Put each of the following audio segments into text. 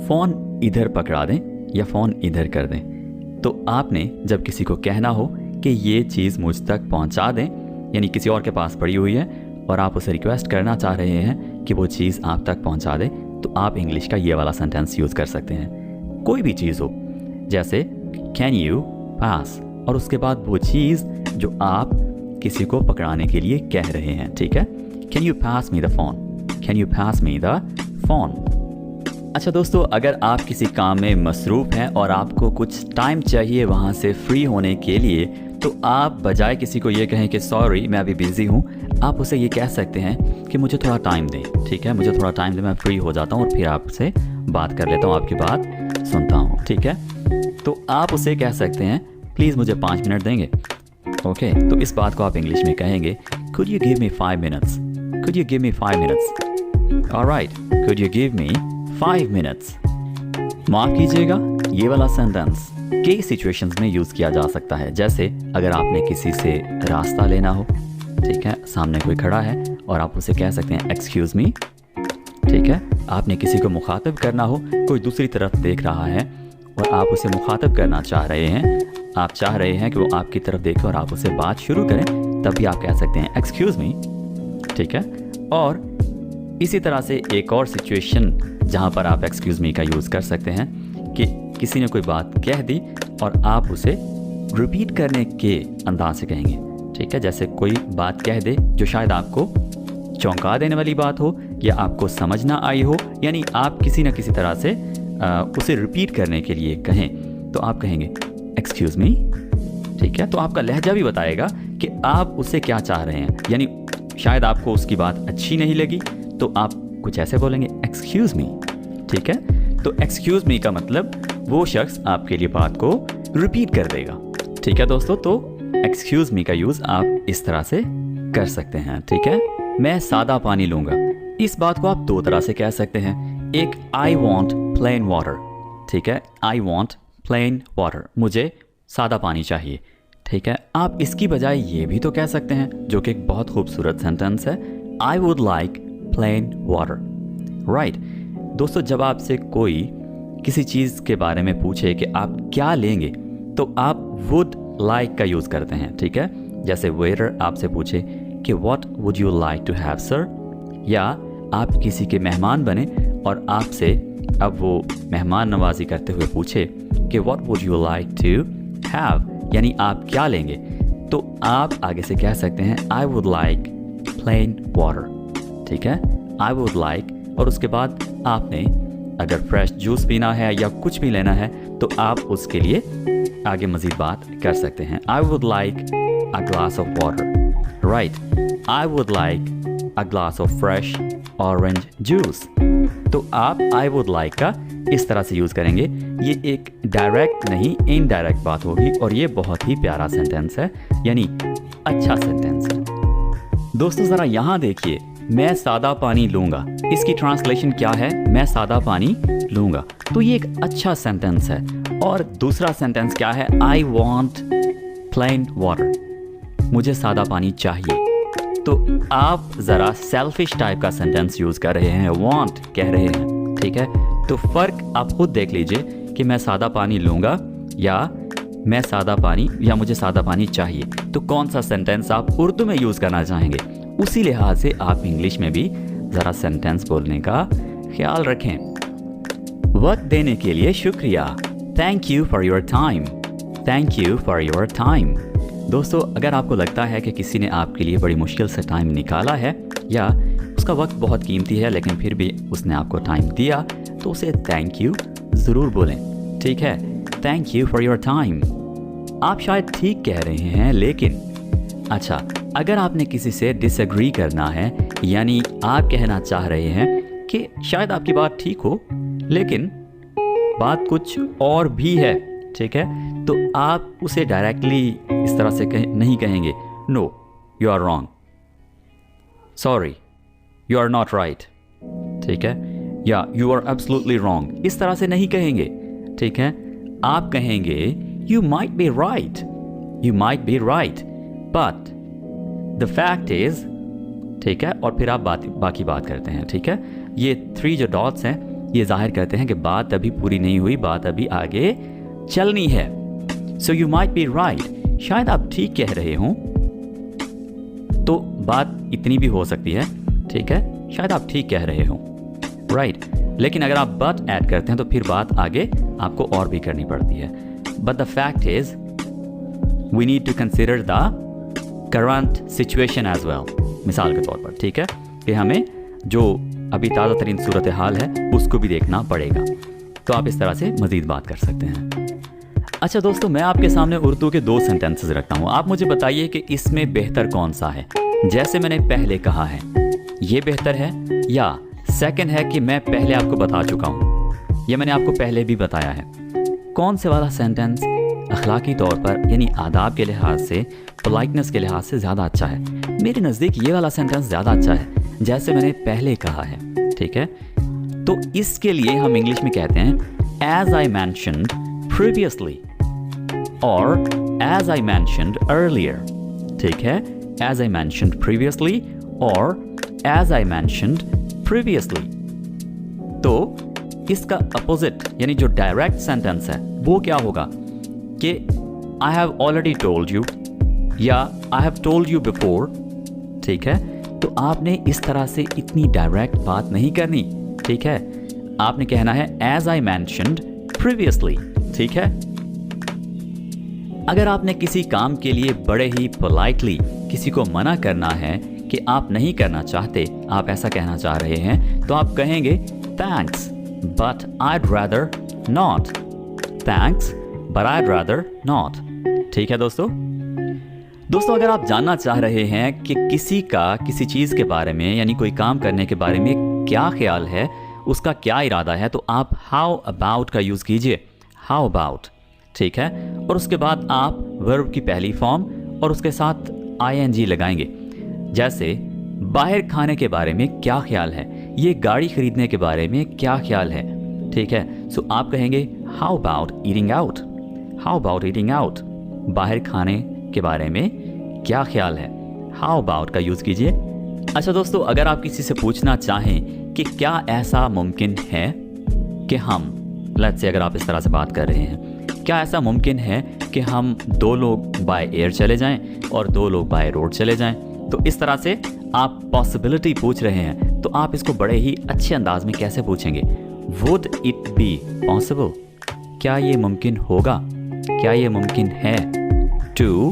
Phone इधर पकड़ा दें या फ़ोन इधर कर दें। तो आपने जब किसी को कहना हो कि ये चीज़ मुझ तक पहुंचा दें, यानी किसी और के पास पड़ी हुई है और आप उसे रिक्वेस्ट करना चाह रहे हैं कि वो चीज़ आप तक पहुंचा दें, तो आप इंग्लिश का ये वाला सेंटेंस यूज़ कर सकते हैं। कोई भी चीज़ हो, जैसे कैन यू पास, और उसके बाद वो चीज़ जो आप किसी को पकड़ाने के लिए कह रहे हैं, ठीक है। Can you pass me the phone, can you pass me the phone. अच्छा दोस्तों, अगर आप किसी काम में मसरूफ़ हैं और आपको कुछ टाइम चाहिए वहाँ से फ्री होने के लिए, तो आप बजाय किसी को ये कहें कि सॉरी मैं अभी बिज़ी हूँ, आप उसे ये कह सकते हैं कि मुझे थोड़ा टाइम दें, ठीक है, मुझे थोड़ा टाइम दें, मैं फ्री हो जाता हूँ और फिर आपसे बात कर लेता हूँ, आपकी बात सुनता हूँ, ठीक है। तो आप उसे कह सकते हैं प्लीज़ मुझे 5 मिनट देंगे, ओके। तो इस बात को आप इंग्लिश में कहेंगे could you give me 5 minutes, could you give me 5 minutes, alright, could you give me 5 minutes। माफ़ कीजिएगा, ये वाला सेंटेंस कई सिचुएशंस में यूज़ किया जा सकता है। जैसे अगर आपने किसी से रास्ता लेना हो, ठीक है, सामने कोई खड़ा है और आप उसे कह सकते हैं एक्सक्यूज़ मी, ठीक है। आपने किसी को मुखातब करना हो, कोई दूसरी तरफ देख रहा है और आप उसे मुखातब करना चाह रहे हैं, आप चाह रहे हैं कि वो आपकी तरफ देखे और आप उसे बात शुरू करें, तब भी आप कह सकते हैं एक्सक्यूज़ मी, ठीक है। और इसी तरह से एक और सिचुएशन जहाँ पर आप एक्सक्यूज़ मी का यूज़ कर सकते हैं कि किसी ने कोई बात कह दी और आप उसे रिपीट करने के अंदाज से कहेंगे, ठीक है। जैसे कोई बात कह दे जो शायद आपको चौंका देने वाली बात हो या आपको समझ ना आई हो, यानी आप किसी न किसी तरह से उसे रिपीट करने के लिए कहें, तो आप कहेंगे एक्सक्यूज़ मी, ठीक है। तो आपका लहजा भी बताएगा कि आप उससे क्या चाह रहे हैं, यानी शायद आपको उसकी बात अच्छी नहीं लगी तो आप कुछ ऐसे बोलेंगे एक्सक्यूज़ मी, ठीक है। तो एक्सक्यूज़ मी का मतलब वो शख्स आपके लिए बात को रिपीट कर देगा, ठीक है दोस्तों। तो एक्सक्यूज़ मी का यूज़ आप इस तरह से कर सकते हैं, ठीक है। मैं सादा पानी लूँगा, इस बात को आप दो तरह से कह सकते हैं। एक आई वॉन्ट प्लेन वाटर, ठीक है, आई वॉन्ट प्लेन वाटर, मुझे सादा पानी चाहिए, ठीक है। आप इसकी बजाय ये भी तो कह सकते हैं, जो कि एक बहुत खूबसूरत सेंटेंस है, I would like plain water, right. दोस्तों, जब आपसे कोई किसी चीज़ के बारे में पूछे कि आप क्या लेंगे, तो आप वुड लाइक का यूज़ करते हैं, ठीक है। जैसे वेटर आपसे पूछे कि what would you like to have sir, या आप किसी के मेहमान बने और आपसे अब वो मेहमान नवाजी करते हुए पूछे कि what would you like to have, यानी आप क्या लेंगे, तो आप आगे से कह सकते हैं I would like plain water, ठीक है, आई वुड लाइक। और उसके बाद आपने अगर फ्रेश जूस पीना है या कुछ भी लेना है तो आप उसके लिए आगे मज़ीद बात कर सकते हैं। I would like a glass of water, right, I would like a glass of fresh orange juice. तो आप आई वुड लाइक का इस तरह से यूज़ करेंगे। ये एक डायरेक्ट नहीं इनडायरेक्ट बात होगी और ये बहुत ही प्यारा सेंटेंस है, यानी अच्छा सेंटेंस है। दोस्तों ज़रा यहाँ देखिए, मैं सादा पानी लूँगा, इसकी ट्रांसलेशन क्या है, मैं सादा पानी लूँगा, तो ये एक अच्छा सेंटेंस है। और दूसरा सेंटेंस क्या है, आई वॉन्ट प्लेन वाटर, मुझे सादा पानी चाहिए। तो आप ज़रा सेल्फिश टाइप का सेंटेंस यूज़ कर रहे हैं, वॉन्ट कह रहे हैं, ठीक है। तो फ़र्क आप खुद देख लीजिए कि मैं सादा पानी लूँगा या मैं सादा पानी या मुझे सादा पानी चाहिए, तो कौन सा सेंटेंस आप उर्दू में यूज़ करना चाहेंगे। उसी लिहाज से आप इंग्लिश में भी ज़रा सेंटेंस बोलने का ख्याल रखें। वक्त देने के लिए शुक्रिया, thank you for your time, thank you for your time. दोस्तों, अगर आपको लगता है कि किसी ने आपके लिए बड़ी मुश्किल से टाइम निकाला है या उसका वक्त बहुत कीमती है लेकिन फिर भी उसने आपको टाइम दिया, तो उसे थैंक यू ज़रूर बोलें, ठीक है, thank you for your time. आप शायद ठीक कह रहे हैं, लेकिन अच्छा, अगर आपने किसी से डिसएग्री करना है, यानी आप कहना चाह रहे हैं कि शायद आपकी बात ठीक हो लेकिन बात कुछ और भी है, ठीक है, तो आप उसे डायरेक्टली इस तरह से नहीं कहेंगे no you are wrong, sorry you are not right, ठीक है, या यू आर एब्सोल्युटली रॉन्ग, इस तरह से नहीं कहेंगे, ठीक है। आप कहेंगे you might be right, you might be right but the fact is, ठीक है, और फिर आप बाकी बात करते हैं, ठीक है। ये 3 जो डॉट्स हैं ये जाहिर करते हैं कि बात अभी पूरी नहीं हुई, बात अभी आगे चलनी है। So you might be right, शायद आप ठीक कह रहे हों। तो बात इतनी भी हो सकती है, ठीक है, शायद आप ठीक कह रहे हों, राइट। लेकिन अगर आप बट ऐड करते हैं तो फिर बात आगे आपको और भी करनी पड़ती है। But the fact is we need to consider the current situation as well. मिसाल के तौर पर, ठीक है, कि हमें जो अभी ताज़ा तरीन सूरत हाल है उसको भी देखना पड़ेगा। तो आप इस तरह से मज़ीद बात कर सकते हैं। अच्छा दोस्तों, मैं आपके सामने उर्दू के 2 सेंटेंसेस रखता हूँ। आप मुझे बताइए कि इसमें बेहतर कौन सा है। जैसे मैंने पहले कहा है, ये बेहतर है, या सेकंड है कि मैं पहले आपको बता चुका हूँ, या मैंने आपको पहले भी बताया है। कौन से वाला सेंटेंस अखलाकी तौर पर, यानी आदाब के लिहाज से, पोलाइटनेस के लिहाज से ज़्यादा अच्छा है? मेरे नज़दीक ये वाला सेंटेंस ज़्यादा अच्छा है, जैसे मैंने पहले कहा है, ठीक है। तो इसके लिए हम इंग्लिश में कहते हैं एज आई मैंशन्ड प्रीवियसली और एज आई मैंशन्ड अर्लियर, ठीक है। एज आई मैंशन्ड प्रीवियसली और एज आई मैंशन्ड प्रीवियसली। तो इसका अपोजिट यानी जो डायरेक्ट सेंटेंस है वो क्या होगा कि I have already told you या I have told you before, ठीक है। तो आपने इस तरह से इतनी डायरेक्ट बात नहीं करनी, ठीक है। आपने कहना है एज आई मैंशन्ड प्रीवियसली, ठीक है। अगर आपने किसी काम के लिए बड़े ही पोलाइटली किसी को मना करना है कि आप नहीं करना चाहते, आप ऐसा कहना चाह रहे हैं, तो आप कहेंगे thanks but I'd rather not, thanks but I'd rather not, ठीक है दोस्तों। अगर आप जानना चाह रहे हैं कि किसी का किसी चीज़ के बारे में, यानी कोई काम करने के बारे में क्या ख्याल है, उसका क्या इरादा है, तो आप हाउ अबाउट का यूज़ कीजिए, हाउ अबाउट, ठीक है। और उसके बाद आप वर्ब की पहली फॉर्म और उसके साथ ING लगाएंगे। जैसे बाहर खाने के बारे में क्या ख्याल है, ये गाड़ी खरीदने के बारे में क्या ख्याल है, ठीक है। सो आप कहेंगे how about eating out, how about eating out, बाहर खाने के बारे में क्या ख्याल है, हाउ अबाउट का यूज़ कीजिए। अच्छा दोस्तों, अगर आप किसी से पूछना चाहें कि क्या ऐसा मुमकिन है कि हम, लेट्स से अगर आप इस तरह से बात कर रहे हैं, क्या ऐसा मुमकिन है कि हम 2 लोग बाय एयर चले जाएं और 2 लोग बाय रोड चले जाएं, तो इस तरह से आप पॉसिबिलिटी पूछ रहे हैं, तो आप इसको बड़े ही अच्छे अंदाज में कैसे पूछेंगे? वुड इट बी पॉसिबल, क्या ये मुमकिन होगा, क्या ये मुमकिन है टू,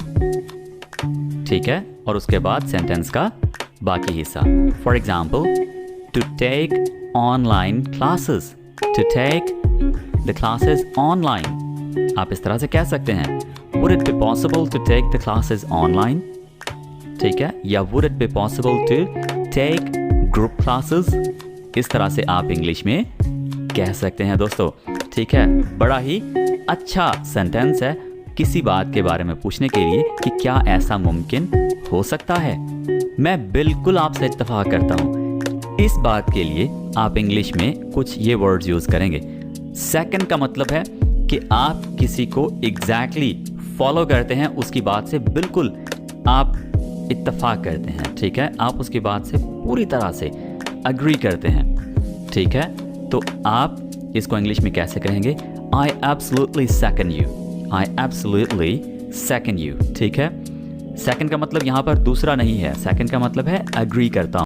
ठीक है। और उसके बाद सेंटेंस का बाकी हिस्सा, for example to take online classes, to take the classes online, आप इस तरह से कह सकते हैं would it be possible to take the classes online, ठीक है, या would it be possible to take group classes, इस तरह से आप इंग्लिश में कह सकते हैं दोस्तों, ठीक है। बड़ा ही अच्छा सेंटेंस है किसी बात के बारे में पूछने के लिए कि क्या ऐसा मुमकिन हो सकता है। मैं बिल्कुल आपसे इत्तेफाक करता हूँ, इस बात के लिए आप इंग्लिश में कुछ ये वर्ड्स यूज़ करेंगे। सेकंड का मतलब है कि आप किसी को एग्जैक्टली फॉलो करते हैं, उसकी बात से बिल्कुल आप इत्तेफाक करते हैं, ठीक है, आप उसकी बात से पूरी तरह से अग्री करते हैं, ठीक है। तो आप इसको इंग्लिश में कैसे कहेंगे? I absolutely second you, I absolutely second you, ठीक है। सेकंड का मतलब यहाँ पर दूसरा नहीं है, सेकंड का मतलब है अग्री करता हूँ।